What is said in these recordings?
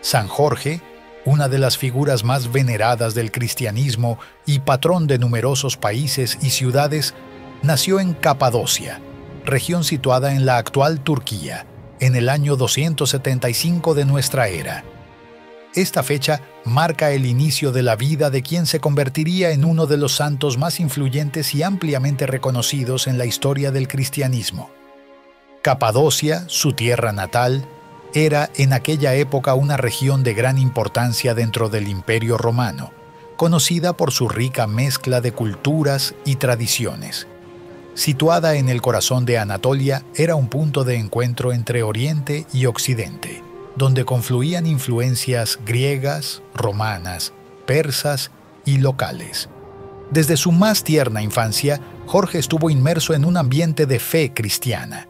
San Jorge, una de las figuras más veneradas del cristianismo y patrón de numerosos países y ciudades, nació en Capadocia, región situada en la actual Turquía, en el año 275 de nuestra era. Esta fecha marca el inicio de la vida de quien se convertiría en uno de los santos más influyentes y ampliamente reconocidos en la historia del cristianismo. Capadocia, su tierra natal, era en aquella época una región de gran importancia dentro del Imperio Romano, conocida por su rica mezcla de culturas y tradiciones. Situada en el corazón de Anatolia, era un punto de encuentro entre Oriente y Occidente, donde confluían influencias griegas, romanas, persas y locales. Desde su más tierna infancia, Jorge estuvo inmerso en un ambiente de fe cristiana.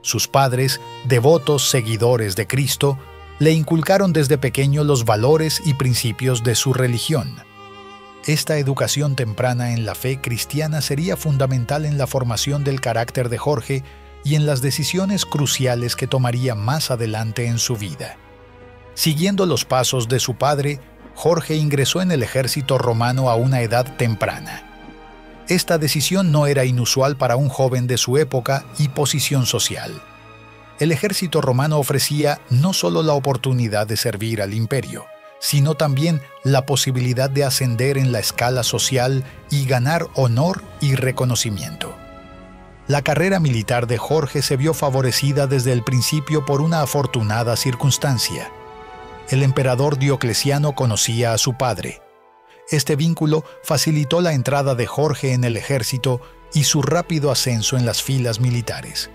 Sus padres, devotos seguidores de Cristo, le inculcaron desde pequeño los valores y principios de su religión. Esta educación temprana en la fe cristiana sería fundamental en la formación del carácter de Jorge y en las decisiones cruciales que tomaría más adelante en su vida. Siguiendo los pasos de su padre, Jorge ingresó en el ejército romano a una edad temprana. Esta decisión no era inusual para un joven de su época y posición social. El ejército romano ofrecía no solo la oportunidad de servir al imperio, sino también la posibilidad de ascender en la escala social y ganar honor y reconocimiento. La carrera militar de Jorge se vio favorecida desde el principio por una afortunada circunstancia. El emperador Diocleciano conocía a su padre. Este vínculo facilitó la entrada de Jorge en el ejército y su rápido ascenso en las filas militares.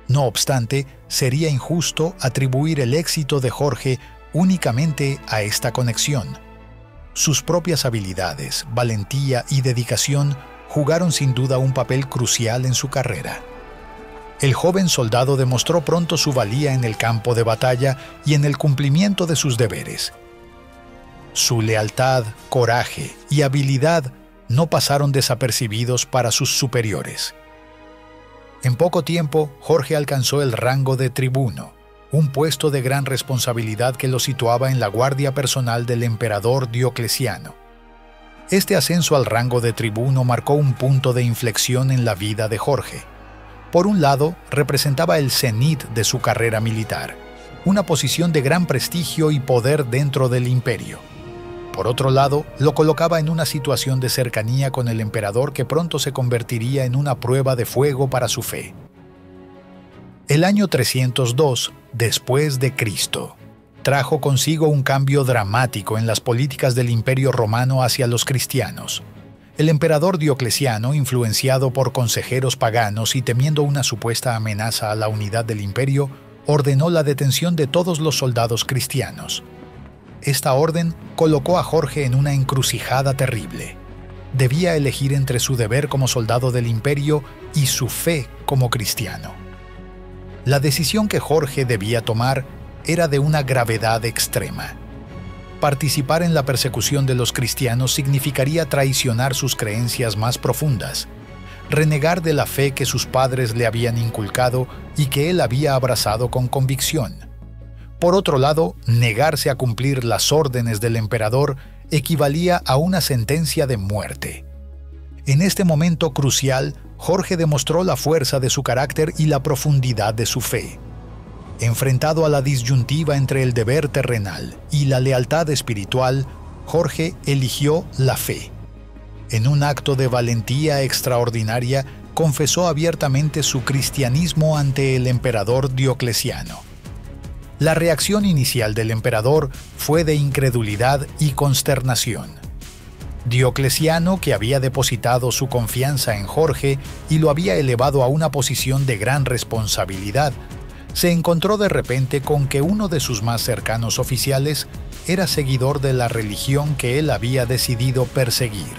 No obstante, sería injusto atribuir el éxito de Jorge únicamente a esta conexión. Sus propias habilidades, valentía y dedicación jugaron sin duda un papel crucial en su carrera. El joven soldado demostró pronto su valía en el campo de batalla y en el cumplimiento de sus deberes. Su lealtad, coraje y habilidad no pasaron desapercibidos para sus superiores. En poco tiempo, Jorge alcanzó el rango de tribuno, un puesto de gran responsabilidad que lo situaba en la guardia personal del emperador Diocleciano. Este ascenso al rango de tribuno marcó un punto de inflexión en la vida de Jorge. Por un lado, representaba el cenit de su carrera militar, una posición de gran prestigio y poder dentro del imperio. Por otro lado, lo colocaba en una situación de cercanía con el emperador que pronto se convertiría en una prueba de fuego para su fe. El año 302 después de Cristo trajo consigo un cambio dramático en las políticas del Imperio Romano hacia los cristianos. El emperador Diocleciano, influenciado por consejeros paganos y temiendo una supuesta amenaza a la unidad del imperio, ordenó la detención de todos los soldados cristianos. Esta orden colocó a Jorge en una encrucijada terrible. Debía elegir entre su deber como soldado del imperio y su fe como cristiano. La decisión que Jorge debía tomar era de una gravedad extrema. Participar en la persecución de los cristianos significaría traicionar sus creencias más profundas, renegar de la fe que sus padres le habían inculcado y que él había abrazado con convicción. Por otro lado, negarse a cumplir las órdenes del emperador equivalía a una sentencia de muerte. En este momento crucial, Jorge demostró la fuerza de su carácter y la profundidad de su fe. Enfrentado a la disyuntiva entre el deber terrenal y la lealtad espiritual, Jorge eligió la fe. En un acto de valentía extraordinaria, confesó abiertamente su cristianismo ante el emperador Diocleciano. La reacción inicial del emperador fue de incredulidad y consternación. Diocleciano, que había depositado su confianza en Jorge y lo había elevado a una posición de gran responsabilidad, se encontró de repente con que uno de sus más cercanos oficiales era seguidor de la religión que él había decidido perseguir.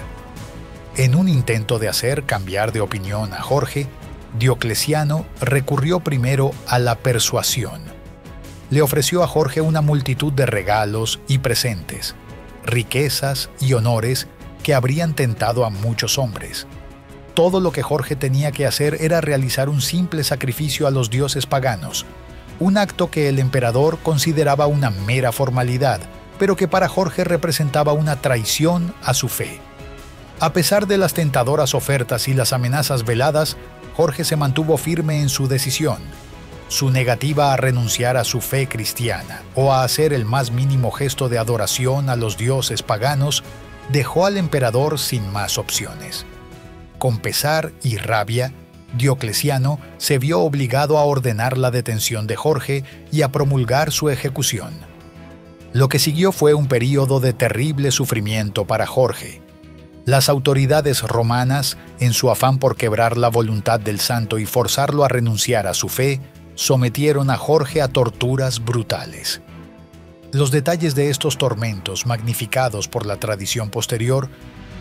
En un intento de hacer cambiar de opinión a Jorge, Diocleciano recurrió primero a la persuasión. Le ofreció a Jorge una multitud de regalos y presentes, riquezas y honores que habrían tentado a muchos hombres. Todo lo que Jorge tenía que hacer era realizar un simple sacrificio a los dioses paganos, un acto que el emperador consideraba una mera formalidad, pero que para Jorge representaba una traición a su fe. A pesar de las tentadoras ofertas y las amenazas veladas, Jorge se mantuvo firme en su decisión. Su negativa a renunciar a su fe cristiana o a hacer el más mínimo gesto de adoración a los dioses paganos dejó al emperador sin más opciones. Con pesar y rabia, Diocleciano se vio obligado a ordenar la detención de Jorge y a promulgar su ejecución. Lo que siguió fue un período de terrible sufrimiento para Jorge. Las autoridades romanas, en su afán por quebrar la voluntad del santo y forzarlo a renunciar a su fe, sometieron a Jorge a torturas brutales. Los detalles de estos tormentos, magnificados por la tradición posterior,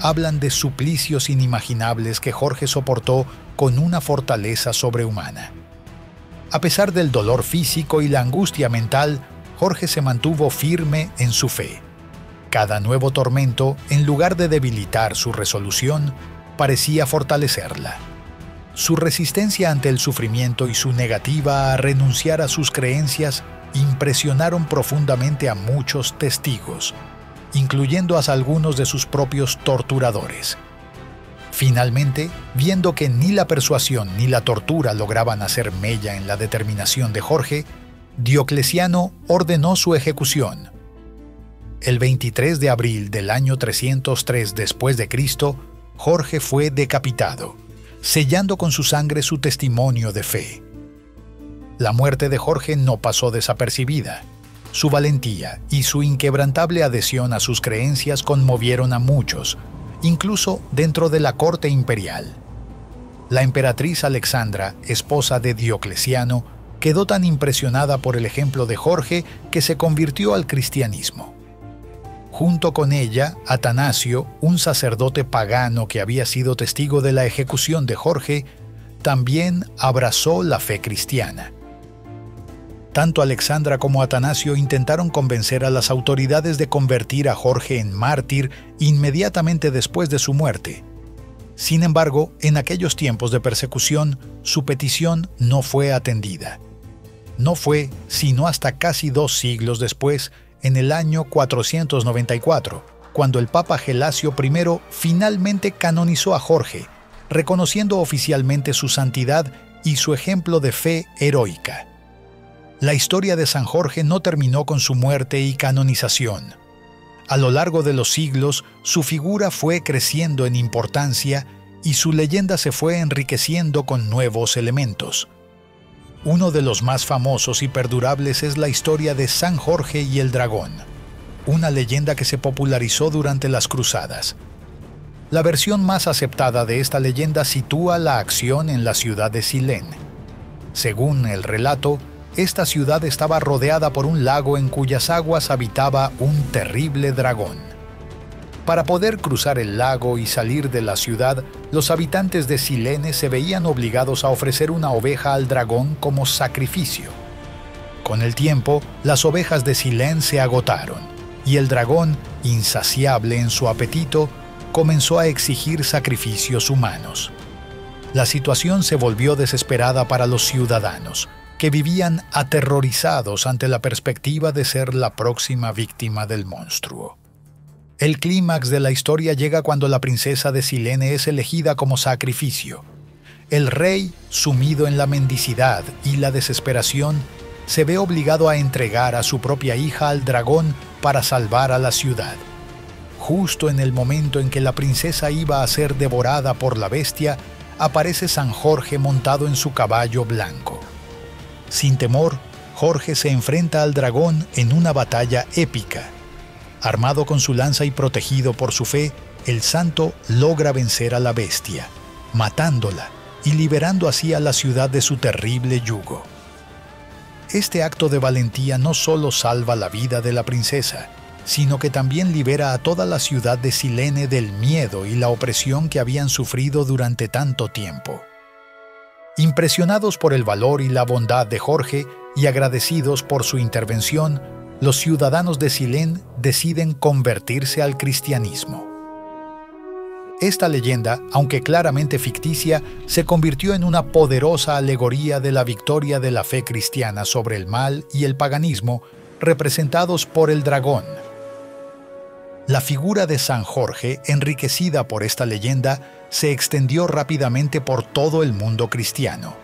hablan de suplicios inimaginables que Jorge soportó con una fortaleza sobrehumana. A pesar del dolor físico y la angustia mental, Jorge se mantuvo firme en su fe. Cada nuevo tormento, en lugar de debilitar su resolución, parecía fortalecerla. Su resistencia ante el sufrimiento y su negativa a renunciar a sus creencias impresionaron profundamente a muchos testigos, incluyendo a algunos de sus propios torturadores. Finalmente, viendo que ni la persuasión ni la tortura lograban hacer mella en la determinación de Jorge, Diocleciano ordenó su ejecución. El 23 de abril del año 303 después de Cristo, Jorge fue decapitado, sellando con su sangre su testimonio de fe. La muerte de Jorge no pasó desapercibida. Su valentía y su inquebrantable adhesión a sus creencias conmovieron a muchos, incluso dentro de la corte imperial. La emperatriz Alexandra, esposa de Diocleciano, quedó tan impresionada por el ejemplo de Jorge que se convirtió al cristianismo. Junto con ella, Atanasio, un sacerdote pagano que había sido testigo de la ejecución de Jorge, también abrazó la fe cristiana. Tanto Alexandra como Atanasio intentaron convencer a las autoridades de convertir a Jorge en mártir inmediatamente después de su muerte. Sin embargo, en aquellos tiempos de persecución, su petición no fue atendida. No fue sino hasta casi 2 siglos después, en el año 494, cuando el Papa Gelasio I finalmente canonizó a Jorge, reconociendo oficialmente su santidad y su ejemplo de fe heroica. La historia de San Jorge no terminó con su muerte y canonización. A lo largo de los siglos, su figura fue creciendo en importancia y su leyenda se fue enriqueciendo con nuevos elementos. Uno de los más famosos y perdurables es la historia de San Jorge y el dragón, una leyenda que se popularizó durante las Cruzadas. La versión más aceptada de esta leyenda sitúa la acción en la ciudad de Silén. Según el relato, esta ciudad estaba rodeada por un lago en cuyas aguas habitaba un terrible dragón. Para poder cruzar el lago y salir de la ciudad, los habitantes de Silene se veían obligados a ofrecer una oveja al dragón como sacrificio. Con el tiempo, las ovejas de Silén se agotaron, y el dragón, insaciable en su apetito, comenzó a exigir sacrificios humanos. La situación se volvió desesperada para los ciudadanos, que vivían aterrorizados ante la perspectiva de ser la próxima víctima del monstruo. El clímax de la historia llega cuando la princesa de Silene es elegida como sacrificio. El rey, sumido en la mendicidad y la desesperación, se ve obligado a entregar a su propia hija al dragón para salvar a la ciudad. Justo en el momento en que la princesa iba a ser devorada por la bestia, aparece San Jorge montado en su caballo blanco. Sin temor, Jorge se enfrenta al dragón en una batalla épica. Armado con su lanza y protegido por su fe, el santo logra vencer a la bestia, matándola y liberando así a la ciudad de su terrible yugo. Este acto de valentía no solo salva la vida de la princesa, sino que también libera a toda la ciudad de Silene del miedo y la opresión que habían sufrido durante tanto tiempo. Impresionados por el valor y la bondad de Jorge y agradecidos por su intervención, los ciudadanos de Silén deciden convertirse al cristianismo. Esta leyenda, aunque claramente ficticia, se convirtió en una poderosa alegoría de la victoria de la fe cristiana sobre el mal y el paganismo, representados por el dragón. La figura de San Jorge, enriquecida por esta leyenda, se extendió rápidamente por todo el mundo cristiano.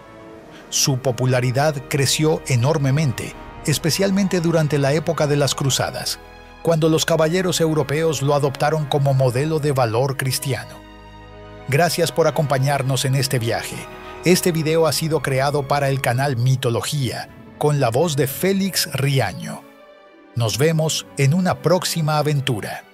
Su popularidad creció enormemente, especialmente durante la época de las Cruzadas, cuando los caballeros europeos lo adoptaron como modelo de valor cristiano. Gracias por acompañarnos en este viaje. Este video ha sido creado para el canal Mitología, con la voz de Félix Riaño. Nos vemos en una próxima aventura.